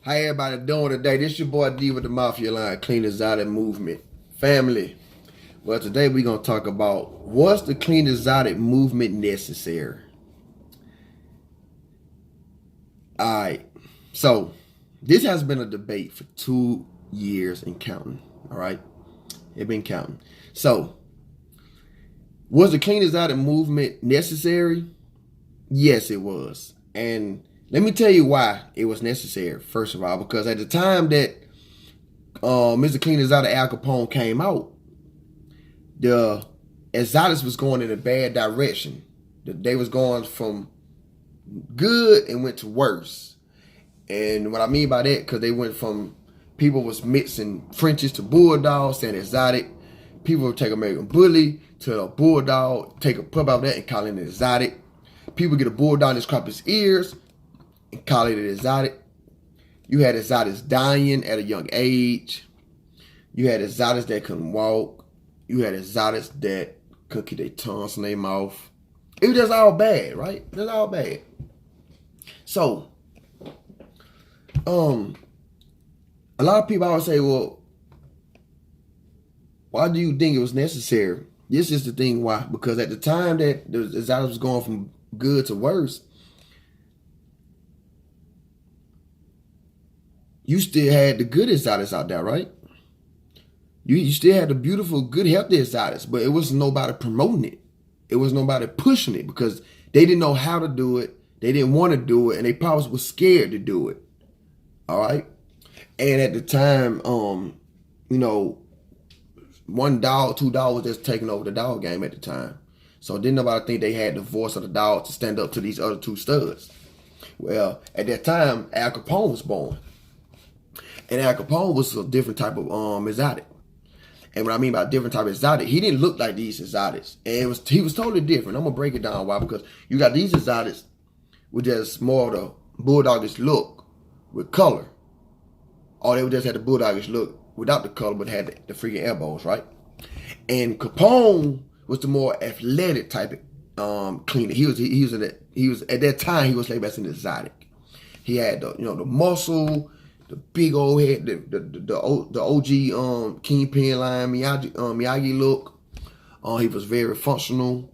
How everybody doing today? This your boy D with the Mafia Line, Clean Exotic Movement. Family. Well, today we're going to talk about, was the Clean Exotic Movement necessary? Alright, so this has been a debate for 2 years and counting. Alright, it's been counting. So, was the Clean Exotic Movement necessary? Yes, it was. And let me tell you why it was necessary, first of all, because at the time that Mr. Clean Exotic Al Capone came out, the Exotics was going in a bad direction. They was going from good and went to worse. And what I mean by that, because they went from people was mixing Frenchies to Bulldogs, saying Exotic. People would take American Bully to a Bulldog, take a pup out of that and call it an Exotic. People get a Bulldog and crop his ears and call it an Exotic. You had Exotics dying at a young age. You had Exotics that couldn't walk. You had Exotics that couldn't keep their tongues in their mouth. It was just all bad, right? It was all bad. So, a lot of people always say, well, why do you think it was necessary? This is the thing why. Because at the time that the Exotics was going from good to worse, you still had the good Exotics out there, right? You still had the beautiful, good, healthy Exotics, but it was nobody promoting it. It was nobody pushing it because they didn't know how to do it. They didn't want to do it, and they probably was scared to do it. All right? And at the time, you know, $1, $2 was just taking over the dog game at the time. So didn't nobody think they had the voice of the dog to stand up to these other two studs. Well, at that time, Al Capone was born. And Al Capone was a different type of exotic. And what I mean by different type of exotic, he didn't look like these exotics. And he was totally different. I'm going to break it down why. Because you got these exotics with just more of the bulldogish look with color. Or they would just had the bulldogish look without the color, but had the freaking elbows, right? And Capone was the more athletic type of cleaner. He was at that time he was labeled as an exotic. He had the muscle, the big old head, the OG Kingpin line Miyagi look. He was very functional,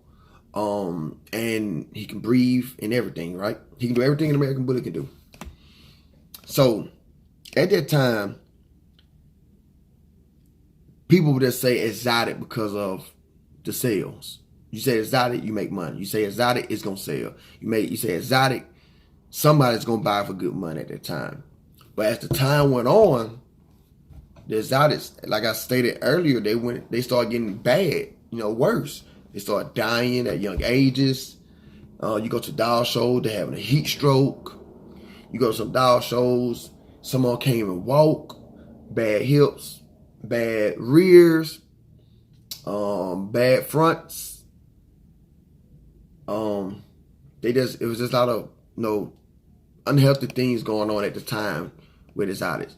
and he can breathe and everything, right? He can do everything an American Bully can do. So at that time, people would just say exotic because of the sales. You say exotic, you make money. You say exotic, it's gonna sell. You say exotic, somebody's gonna buy it for good money at that time. But as the time went on, the exotics, like I stated earlier, they started getting bad, worse. They started dying at young ages. You go to dog shows, they're having a heat stroke. You go to some dog shows, someone can't even walk, bad hips, bad rears, bad fronts. It was just a lot of unhealthy things going on at the time with exotics.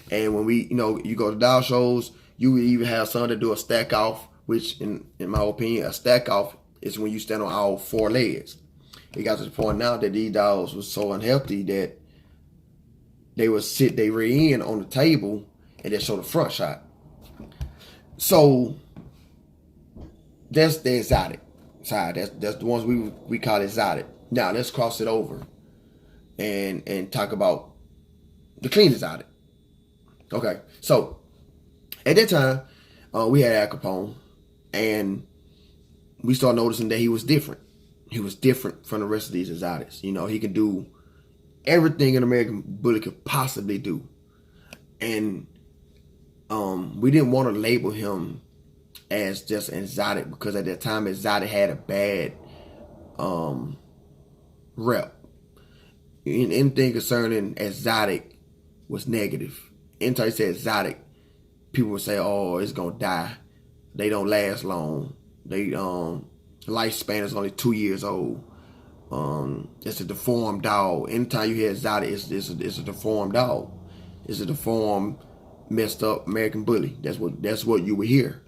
And when you go to dog shows, you would even have some that do a stack off, which in my opinion, a stack off is when you stand on all four legs. It got to the point now that these dogs was so unhealthy that they would sit their rear end on the table and then show the front shot. So that's the exotic side. That's the ones we call exotic. Now let's cross it over and talk about the clean exotic. Okay, so at that time, we had Al Capone, and we started noticing that he was different. He was different from the rest of these exotics. He could do everything an American Bully could possibly do. And we didn't want to label him as just an exotic because at that time exotic had a bad rep. Anything concerning exotic was negative. Anytime you say exotic, people would say, "Oh, it's gonna die. They don't last long. They lifespan is only 2 years old. It's a deformed dog." Anytime you hear exotic, it's a deformed dog. It's a deformed, messed up American Bully. That's what you would hear.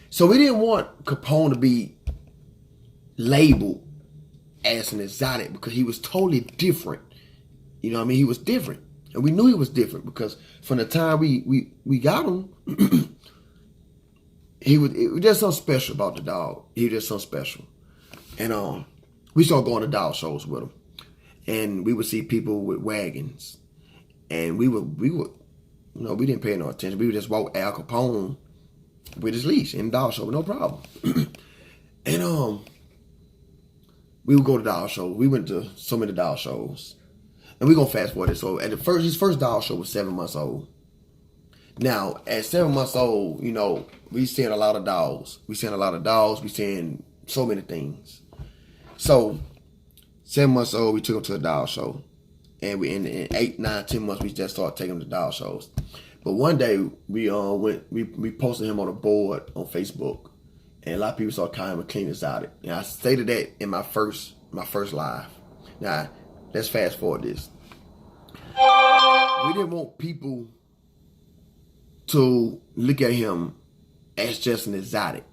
So we didn't want Capone to be labeled as an exotic because he was totally different. He was different. And we knew he was different because from the time we got him, it was just something special about the dog. He was just something special. And we started going to dog shows with him. And we would see people with wagons. And we would we didn't pay no attention. We would just walk Al Capone with his leash in the dog show, no problem. And we would go to dog shows. We went to so many dog shows. And we're going to fast forward it. So his first dog show was 7 months old. Now, at 7 months old, we seeing a lot of dogs. We seeing so many things. So, 7 months old, we took him to a dog show. And in 8, 9, 10 months, we just started taking him to dog shows. But one day, we posted him on a board on Facebook. And a lot of people started calling him a clean exotic. And I stated that in my first live. Now, let's fast forward this. We didn't want people to look at him as just an exotic.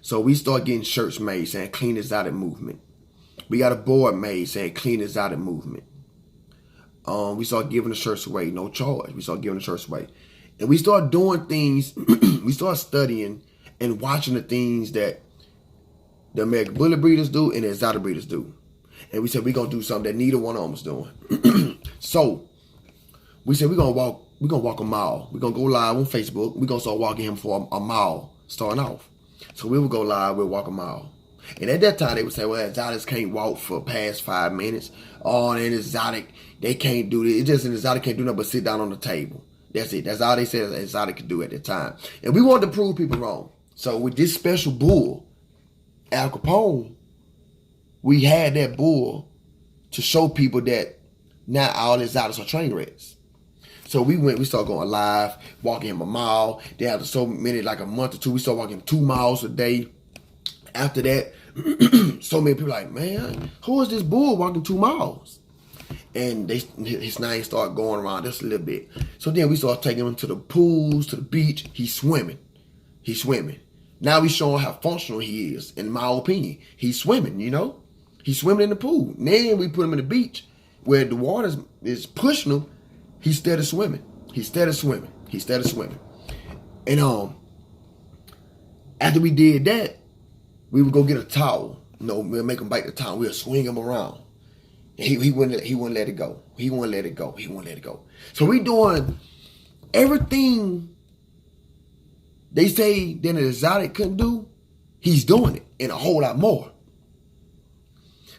So we started getting shirts made saying Clean Exotic Movement. We got a board made saying Clean Exotic Movement. We started giving the shirts away, no charge. We started giving the shirts away. And we started doing things, we started studying and watching the things that the American Bully Breeders do and the exotic breeders do. And we said we're going to do something that neither one of them was doing. So we said we're going to walk a mile. We're going to go live on Facebook. We're going to start walking him for a mile starting off. So we would go live, we'll walk a mile. And at that time, they would say, well, exotics can't walk for past 5 minutes. Oh, and exotic, they can't do this. It's just an exotic can't do nothing but sit down on the table. That's it. That's all they said an exotic could do at that time. And we wanted to prove people wrong. So with this special bull, Al Capone, we had that bull to show people that not all exotics are train wrecks. So we started going live, walking him a mile. They had so many, like a month or two, we started walking 2 miles a day. After that, so many people like, man, who is this bull walking 2 miles? And his name started going around just a little bit. So then we started taking him to the pools, to the beach. He's swimming. Now he's showing how functional he is, in my opinion. He's swimming, He's swimming in the pool. Then we put him in the beach where the water is pushing him. He's steady swimming. And after we did that, we would go get a towel. We'll make him bite the towel. We'll swing him around. He wouldn't let it go. He wouldn't let it go. So we doing everything they say that an exotic couldn't do. He's doing it and a whole lot more.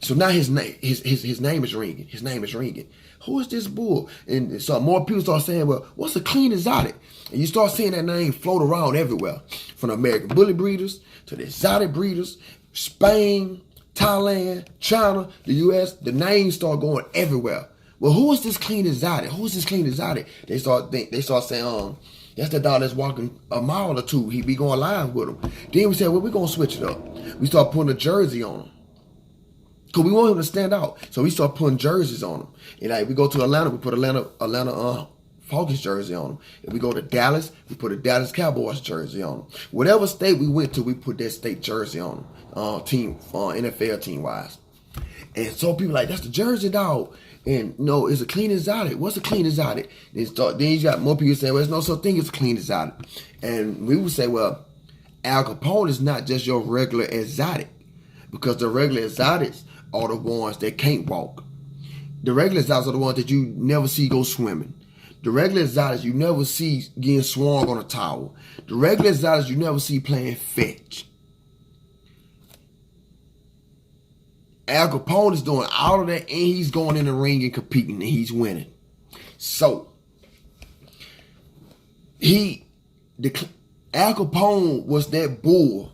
So now his name is ringing. Who is this bull? And so more people start saying, well, what's a clean exotic? And you start seeing that name float around everywhere. From the American Bully Breeders to the exotic breeders, Spain, Thailand, China, the US, the names start going everywhere. Well, who is this clean exotic? They start saying, that's the dog that's walking a mile or two. He be going live with him. Then we said, well, we're going to switch it up. We start putting a jersey on him. Because we want him to stand out. So we start putting jerseys on him. And like we go to Atlanta, we put Atlanta Falcons jersey on him. If we go to Dallas, we put a Dallas Cowboys jersey on him. Whatever state we went to, we put that state jersey on him. NFL team wise. And so people like, that's the jersey dog. And no, it's a clean exotic. What's a clean exotic? Then you got more people saying, well, there's no such thing as a clean exotic. And we would say, well, Al Capone is not just your regular exotic. Because the regular exotics are the ones that can't walk. The regular exotics are the ones that you never see go swimming. The regular exotics you never see getting swung on a towel. The regular exotics you never see playing fetch. Al Capone is doing all of that, and he's going in the ring and competing, and he's winning. So, Al Capone was that bull.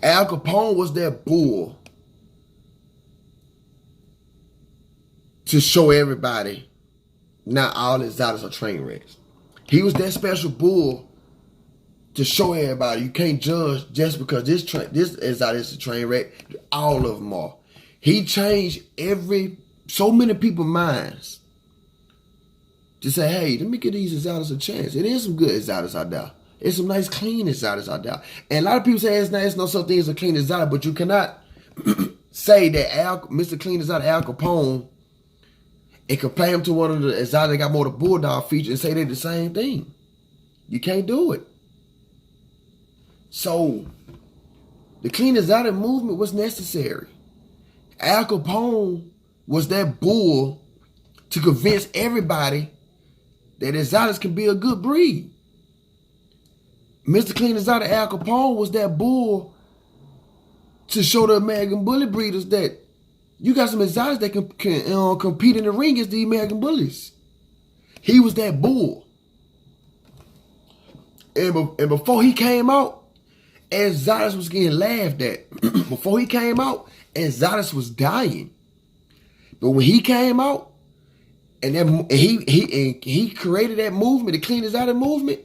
Al Capone was that bull to show everybody not all exotics are train wrecks. He was that special bull to show everybody you can't judge just because this exotic is a train wreck. All of them are. He changed so many people's minds to say, hey, let me give these exotics a chance. It is some good exotics out there. It's some nice clean exotics out there. And a lot of people say it's no such thing as a clean exotic, but you cannot say that Mr. Clean Exotic Al Capone and compare him to one of the exotic that got more the bulldog feature and say they're the same thing. You can't do it. So the clean exotic movement was necessary. Al Capone was that bull to convince everybody that exotics can be a good breed. Mr. Clean Exotic Al Capone was that bull to show the American bully breeders that you got some exotics that can compete in the ring against the American bullies. He was that bull. And before he came out, exotics was getting laughed at. Before he came out, exotics was dying. But when he came out, and he created that movement, the Clean Exotic movement,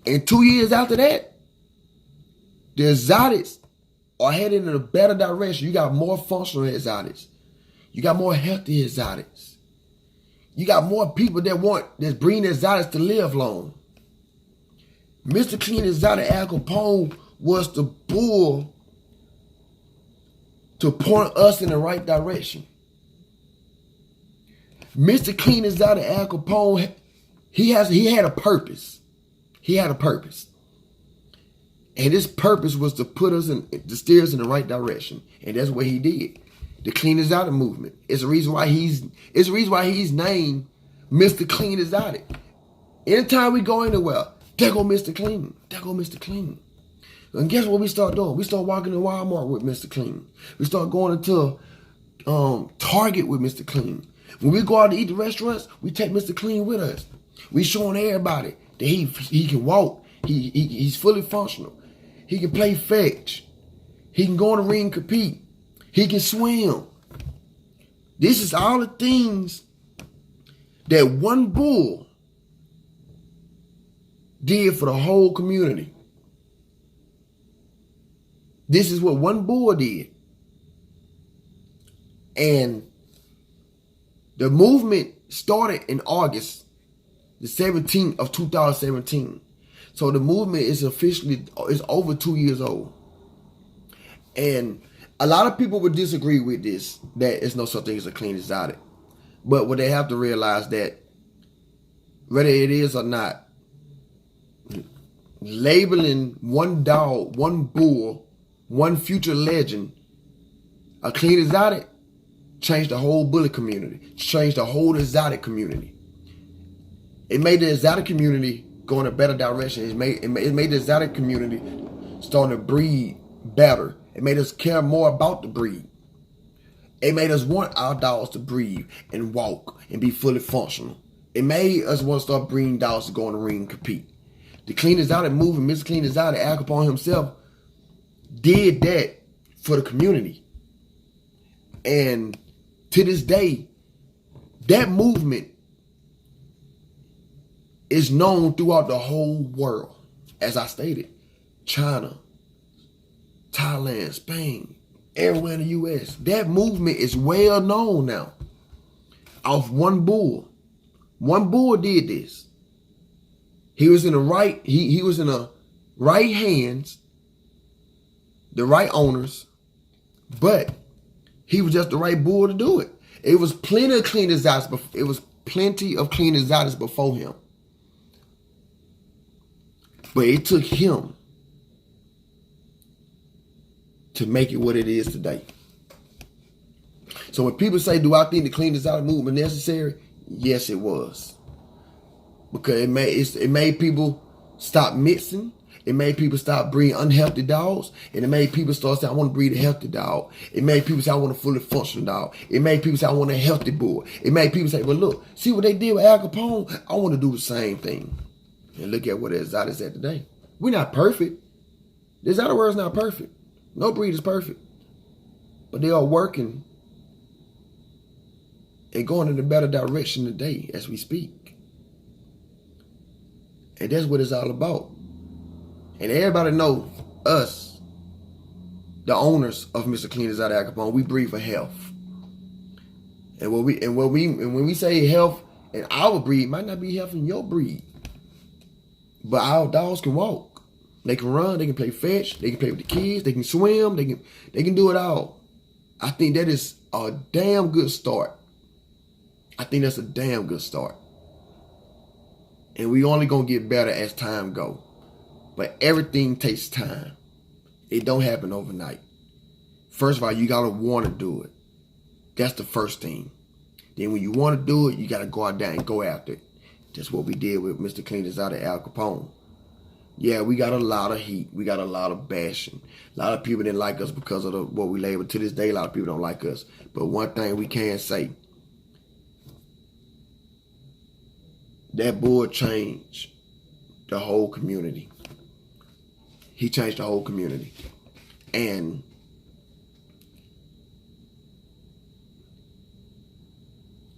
and 2 years after that, the exotics are heading in a better direction. You got more functional exotics. You got more healthy exotics. You got more people that's breeding exotics to live long. Mr. Clean Exotic Al Capone was the bull to point us in the right direction. Mr. Clean Exotic Al Capone, he had a purpose. He had a purpose. And his purpose was to steer us in the right direction. And that's what he did. The Clean Exotic movement. It's the reason why he's named Mr. Clean Exotic. Anytime we go anywhere, there go Mr. Clean. There go Mr. Clean. And guess what we start doing? We start walking in Walmart with Mr. Clean. We start going into Target with Mr. Clean. When we go out to eat the restaurants, we take Mr. Clean with us. We showing everybody that he can walk. He's fully functional. He can play fetch. He can go in the ring and compete. He can swim. This is all the things that one bull did for the whole community. This is what one bull did. And the movement started in August the 17th of 2017. So the movement is over 2 years old. And a lot of people would disagree with this, that it's no such thing as a clean exotic. But what they have to realize that whether it is or not, labeling one dog, one bull, one future legend a clean exotic changed the whole bully community, changed the whole exotic community. It made the exotic community go in a better direction. It made the exotic community starting to breed better. It made us care more about the breed. It made us want our dogs to breathe and walk and be fully functional. It made us want to start breeding dogs to go in the ring and compete. The Clean Exotic movement, Mr. Clean Exotic, Al Capone himself, did that for the community. And to this day, that movement is known throughout the whole world. As I stated, China, Thailand, Spain, everywhere in the U.S. That movement is well known now. Off one bull. One bull did this. He was in the right, he was in the right hands, the right owners, but he was just the right bull to do it. It was plenty of clean exotics before him. But it took him to make it what it is today. So when people say, do I think the Clean Exotic movement necessary? Yes, it was. Because it made people stop mixing. It made people stop breeding unhealthy dogs. And it made people start saying, I want to breed a healthy dog. It made people say, I want a fully functional dog. It made people say, I want a healthy bull. It made people say, well, look, see what they did with Al Capone? I want to do the same thing. And look at what the exotic's at today. We're not perfect. The exotic world's not perfect. No breed is perfect. But they are working and going in a better direction today as we speak. And that's what it's all about. And everybody know us, the owners of Mr. Clean Exotic Al Capone, we breed for health. And when we say health in our breed, might not be health in your breed. But our dogs can walk. They can run, they can play fetch, they can play with the kids, they can swim, they can do it all. I think that is a damn good start. I think that's a damn good start. And we only gonna get better as time go. But everything takes time. It don't happen overnight. First of all, you gotta want to do it. That's the first thing. Then when you want to do it, you gotta go out there and go after it. That's what we did with Mr. Clean Is Out of Al Capone. Yeah, we got a lot of heat. We got a lot of bashing. A lot of people didn't like us because of what we labeled. To this day, a lot of people don't like us. But one thing we can say, that boy changed the whole community. He changed the whole community. And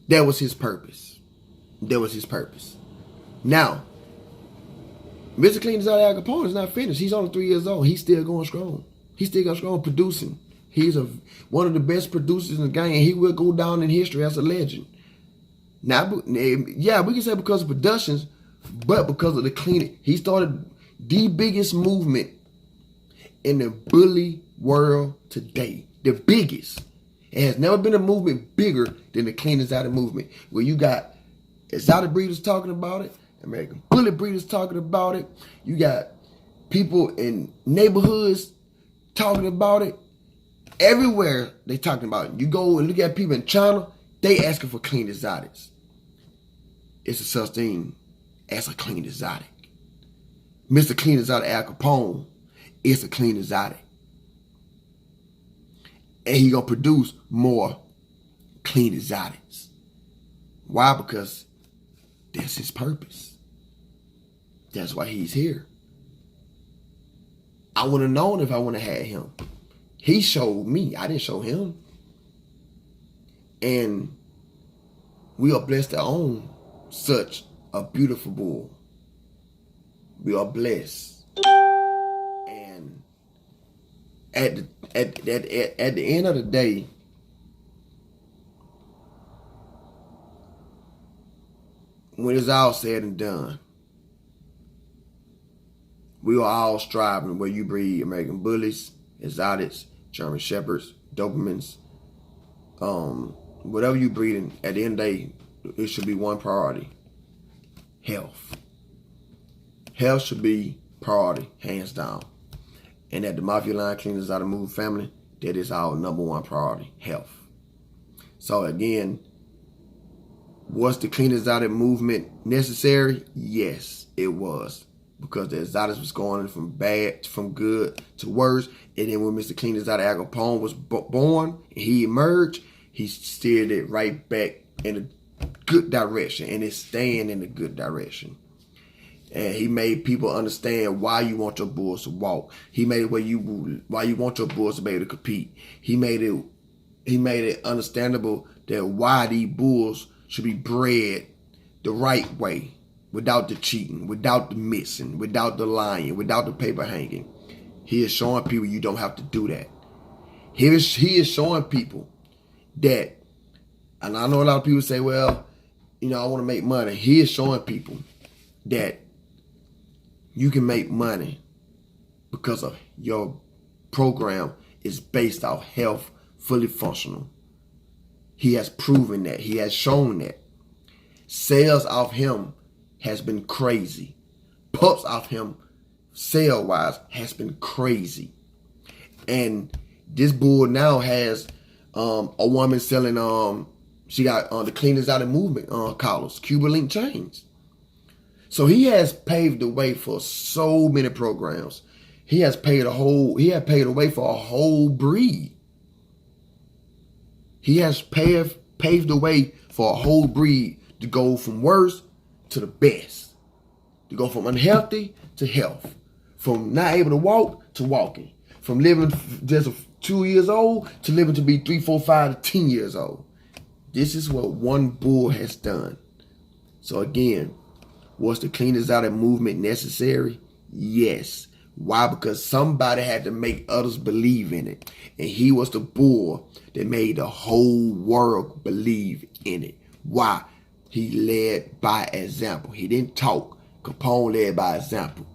that was his purpose. That was his purpose. Now, Mr. Clean Is Out of Al Capone is not finished. He's only 3 years old. He's still going strong. He's still going strong producing. He's one of the best producers in the game. He will go down in history as a legend. Now, yeah, we can say because of productions, but because of the cleaning. He started the biggest movement in the bully world today. The biggest. It has never been a movement bigger than the Clean Is Out movement, where you got exotic breeders talking about it, American bully breeders talking about it. You got people in neighborhoods talking about it. Everywhere they talking about it. You go and look at people in China, they asking for clean exotics. It's a such thing as a clean exotic. Mr. Clean Is Out of Al Capone is a clean exotic. And he gonna produce more clean exotics. Why? Because that's his purpose. That's why he's here. I would have known if I would have had him. He showed me. I didn't show him. And we are blessed to own such a beautiful bull. We are blessed. And at the end of the day, when it's all said and done, we are all striving where you breed American bullies, exotics, German shepherds, Dobermans, whatever you breeding, at the end of the day, it should be one priority. Health. Health should be priority, hands down. And at the Mafia Line Clean Is Out of Movie family, that is our number one priority, health. So again, was the Clean Is Out of movement necessary? Yes, it was. Because the exotics was going from bad, from good to worse. And then when Mr. Clean Is Out of Al Capone was born, and he emerged, he steered it right back in a good direction. And it's staying in a good direction. And he made people understand why you want your bulls to walk. He made it why you want your bulls to be able to compete. He made it understandable that why these bulls should be bred the right way, without the cheating, without the missing, without the lying, without the paper hanging. He is showing people you don't have to do that. He is showing people that, and I know a lot of people say, well, I want to make money. He is showing people that you can make money because of your program is based off health, fully functional. He has proven that. He has shown that. Sales off him has been crazy. Pups off him, sale-wise, has been crazy. And this bull now has a woman selling, she got the Clean Is Out of movement collars, Cuba Link chains. So he has paved the way for so many programs. He had paved the way for a whole breed. He has paved the way for a whole breed to go from worse to the best. To go from unhealthy to health. From not able to walk to walking. From living just 2 years old to living to be 3, 4, 5 to 10 years old. This is what one bull has done. So again, was the Clean Is Out of movement necessary? Yes. Why? Because somebody had to make others believe in it. And he was the bull that made the whole world believe in it. Why? He led by example. He didn't talk. Capone led by example.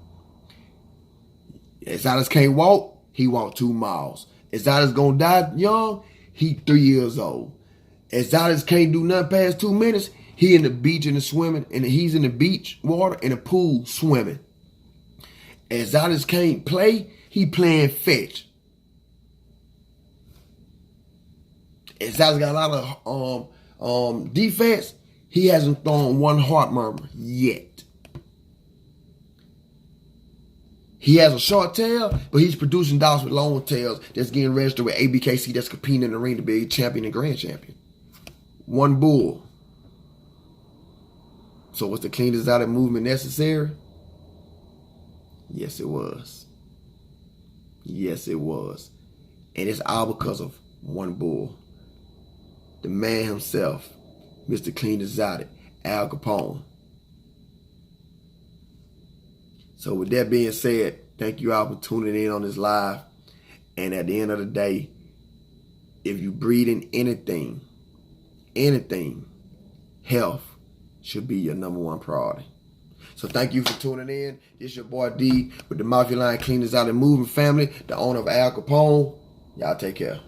Exotics can't walk, he walked 2 miles. Exotics gonna die young, he 3 years old. Exotics can't do nothing past 2 minutes. He in the beach and the swimming, and he's in the beach water in the pool swimming. Exotics can't play. He playing fetch. Exotics got a lot of defense. He hasn't thrown one heart murmur yet. He has a short tail, but he's producing dogs with long tails that's getting registered with ABKC, that's competing in the ring to be a champion and grand champion. One bull. So was the clean exotic movement necessary? Yes, it was. Yes, it was. And it's all because of one bull. The man himself, Mr. Clean Exotic, Al Capone. So with that being said, thank you all for tuning in on this live. And at the end of the day, if you breed in anything, health should be your #1 priority. So thank you for tuning in. This your boy D with the Mafia Line Clean Exotic Movement family, the owner of Al Capone. Y'all take care.